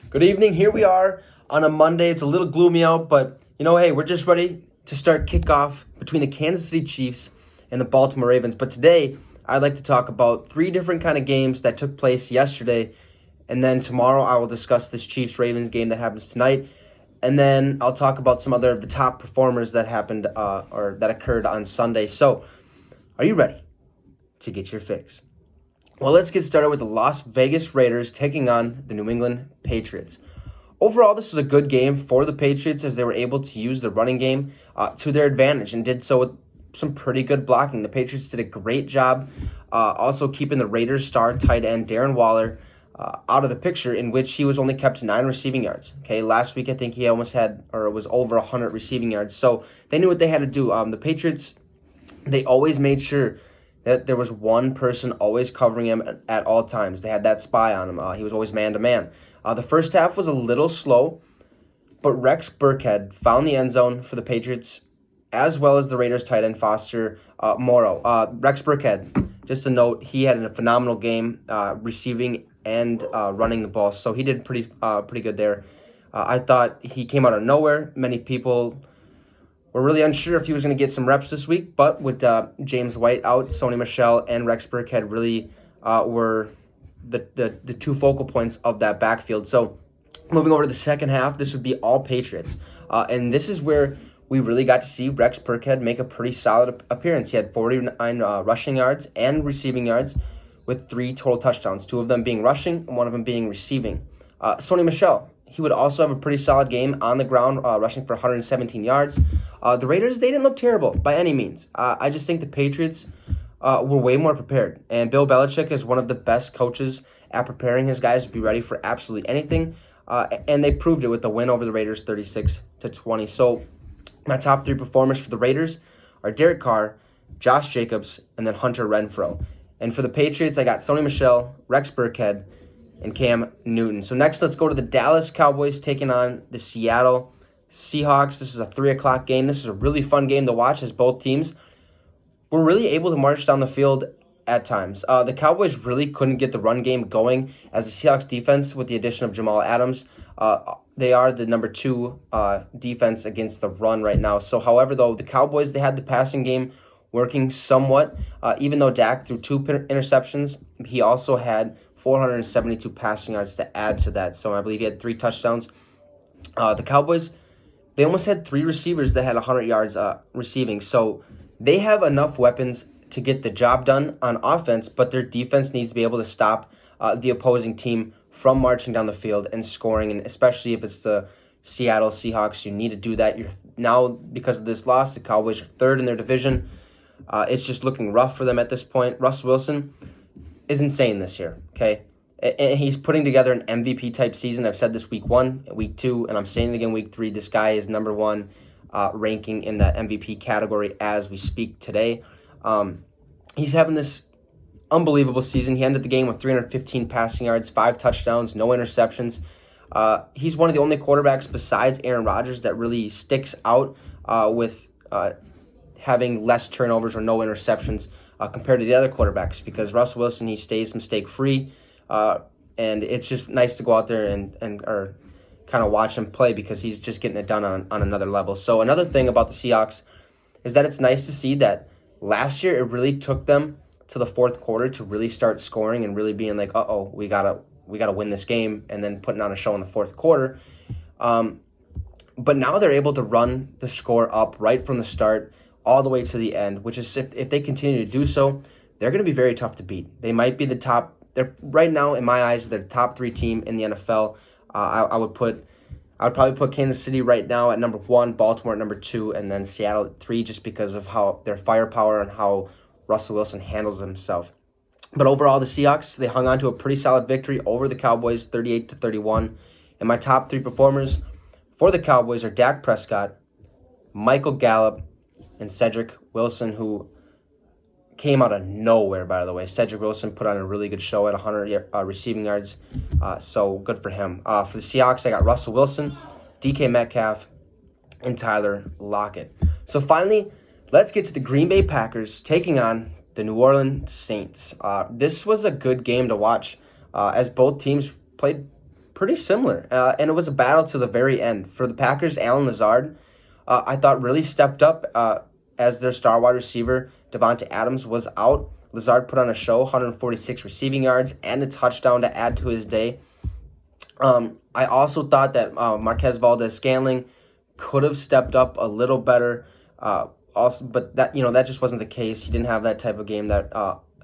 Good evening. Here we are on a Monday. It's a little gloomy out, but hey, we're just ready to start kickoff between the Kansas City Chiefs and the Baltimore Ravens. But today, I'd like to talk about three different kind of games that took place yesterday, and then tomorrow I will discuss this Chiefs-Ravens game that happens tonight, and then I'll talk about some other of the top performers that happened or that occurred on Sunday. So, are you ready to get your fix? Well, let's get started with the Las Vegas Raiders taking on the New England Patriots. Overall, this was a good game for the Patriots as they were able to use the running game to their advantage and did so with some pretty good blocking. The Patriots did a great job also keeping the Raiders' star tight end Darren Waller out of the picture, in which he was only kept to 9 receiving yards. Okay, last week I think he almost had, or was over 100 receiving yards. So they knew what they had to do. The Patriots, they always made sure that there was one person always covering him at all times. They had that spy on him. He was always man-to-man. The first half was a little slow, but Rex Burkhead found the end zone for the Patriots, as well as the Raiders tight end Foster Moreau. Rex Burkhead, just a note, he had a phenomenal game receiving and running the ball, so he did pretty good there. I thought he came out of nowhere. Many people were really unsure if he was going to get some reps this week, but with James White out, Sony Michel and Rex Burkhead really were the two focal points of that backfield. So moving over to the second half, this would be all Patriots. And this is where we really got to see Rex Burkhead make a pretty solid appearance. He had 49 rushing yards and receiving yards with 3 total touchdowns, 2 of them being rushing and 1 of them being receiving. Sony Michel, he would also have a pretty solid game on the ground, rushing for 117 yards. The Raiders, they didn't look terrible by any means. I just think the Patriots were way more prepared. And Bill Belichick is one of the best coaches at preparing his guys to be ready for absolutely anything. And they proved it with the win over the Raiders 36-20. So my top 3 performers for the Raiders are Derek Carr, Josh Jacobs, and then Hunter Renfrow. And for the Patriots, I got Sony Michel, Rex Burkhead, and Cam Newton. So next, let's go to the Dallas Cowboys taking on the Seattle Seahawks. This is a 3 o'clock game. This is a really fun game to watch as both teams were really able to march down the field at times. The Cowboys really couldn't get the run game going as the Seahawks defense, with the addition of Jamal Adams, they are the number 2 defense against the run right now. So, however, though, the Cowboys, they had the passing game working somewhat. Even though Dak threw 2 interceptions, he also had 472 passing yards to add to that. So I believe he had 3 touchdowns. The Cowboys, they almost had 3 receivers that had 100 yards receiving. So they have enough weapons to get the job done on offense, but their defense needs to be able to stop the opposing team from marching down the field and scoring. And especially if it's the Seattle Seahawks, you need to do that. Now, because of this loss, the Cowboys are 3rd in their division. It's just looking rough for them at this point. Russell Wilson is insane this year, okay? And he's putting together an MVP-type season. I've said this week 1, week 2, and I'm saying it again week 3. This guy is number 1 ranking in that MVP category as we speak today. He's having this unbelievable season. He ended the game with 315 passing yards, 5 touchdowns, no interceptions. He's one of the only quarterbacks besides Aaron Rodgers that really sticks out with having less turnovers or no interceptions compared to the other quarterbacks, because Russell Wilson, he stays mistake-free, and it's just nice to go out there and kind of watch him play, because he's just getting it done on another level. So another thing about the Seahawks is that it's nice to see that last year it really took them to the 4th quarter to really start scoring and really being like, we gotta win this game, and then putting on a show in the 4th quarter. But now they're able to run the score up right from the start all the way to the end, which is, if they continue to do so, they're going to be very tough to beat. They might be the top. They're right now, in my eyes, they're the top 3 team in the NFL. I would probably put Kansas City right now at number 1, Baltimore at number 2, and then Seattle at 3, just because of how their firepower and how Russell Wilson handles himself. But overall, the Seahawks, they hung on to a pretty solid victory over the Cowboys, 38-31. And my top 3 performers for the Cowboys are Dak Prescott, Michael Gallup, and Cedric Wilson, who came out of nowhere, by the way. Cedric Wilson put on a really good show at 100 receiving yards, so good for him. For the Seahawks, I got Russell Wilson, DK Metcalf, and Tyler Lockett. So finally, let's get to the Green Bay Packers taking on the New Orleans Saints. This was a good game to watch, as both teams played pretty similar, and it was a battle to the very end. For the Packers, Allen Lazard, I thought really stepped up as their star wide receiver. Devontae Adams was out. Lazard put on a show, 146 receiving yards and a touchdown to add to his day. I also thought that Marquez Valdez-Scantling could have stepped up a little better. But that just wasn't the case. He didn't have that type of game that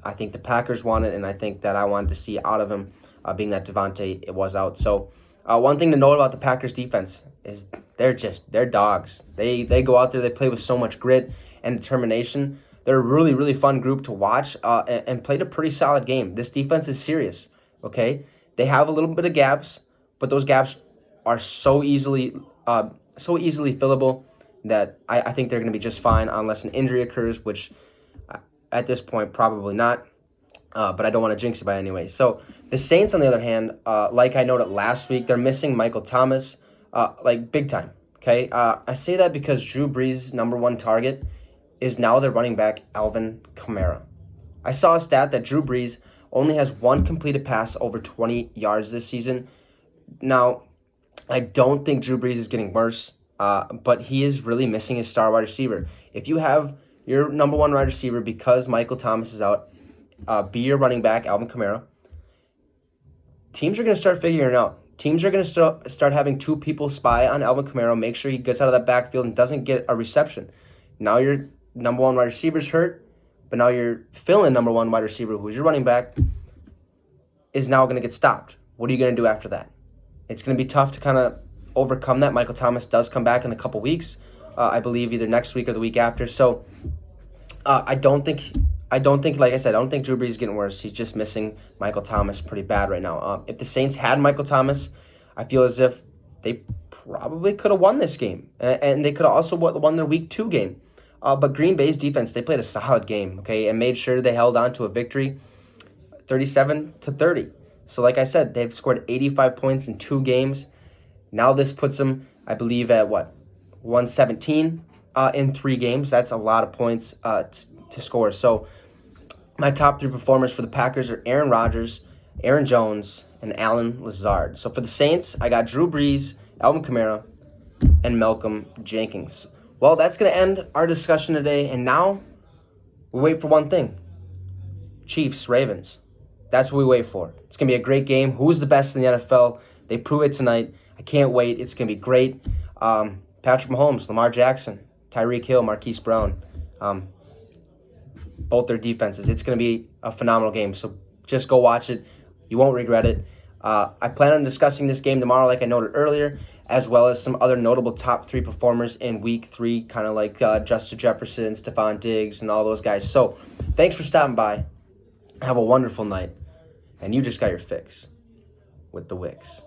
I think the Packers wanted, and I think that I wanted to see out of him, being that Devontae was out. So one thing to note about the Packers defense is they're dogs. They go out there, they play with so much grit and determination. They're a really, really fun group to watch and played a pretty solid game. This defense is serious, okay? They have a little bit of gaps, but those gaps are so easily fillable that I think they're going to be just fine unless an injury occurs, which at this point probably not. But I don't want to jinx it by any way. So the Saints, on the other hand, like I noted last week, they're missing Michael Thomas, big time. Okay, I say that because Drew Brees' number one target is now their running back, Alvin Kamara. I saw a stat that Drew Brees only has one completed pass over 20 yards this season. Now, I don't think Drew Brees is getting worse, but he is really missing his star wide receiver. If you have your number one wide receiver because Michael Thomas is out, be your running back, Alvin Kamara, teams are going to start figuring it out. Teams are going to start having two people spy on Alvin Kamara, make sure he gets out of that backfield and doesn't get a reception. Now your number one wide receiver's hurt, but now your fill-in number one wide receiver, who's your running back, is now going to get stopped. What are you going to do after that? It's going to be tough to kind of overcome that. Michael Thomas does come back in a couple weeks, I believe either next week or the week after. So I don't think, like I said, I don't think Drew Brees is getting worse. He's just missing Michael Thomas pretty bad right now. If the Saints had Michael Thomas, I feel as if they probably could have won this game. And they could have also won their Week 2 game. But Green Bay's defense, they played a solid game, okay, and made sure they held on to a victory 37-30. So like I said, they've scored 85 points in 2 games. Now this puts them, I believe, at 117 in 3 games. That's a lot of points to score. So my top 3 performers for the Packers are Aaron Rodgers, Aaron Jones, and Allen Lazard. So for the Saints, I got Drew Brees, Alvin Kamara, and Malcolm Jenkins. Well, that's going to end our discussion today, and now we wait for one thing. Chiefs, Ravens. That's what we wait for. It's going to be a great game. Who's the best in the NFL? They prove it tonight. I can't wait. It's going to be great. Patrick Mahomes, Lamar Jackson, Tyreek Hill, Marquise Brown. Both their defenses. It's going to be a phenomenal game. So just go watch it. You won't regret it. I plan on discussing this game tomorrow, like I noted earlier, as well as some other notable top 3 performers in Week 3, kind of like Justin Jefferson, Stephon Diggs, and all those guys. So thanks for stopping by. Have a wonderful night. And you just got your fix with the Wicks.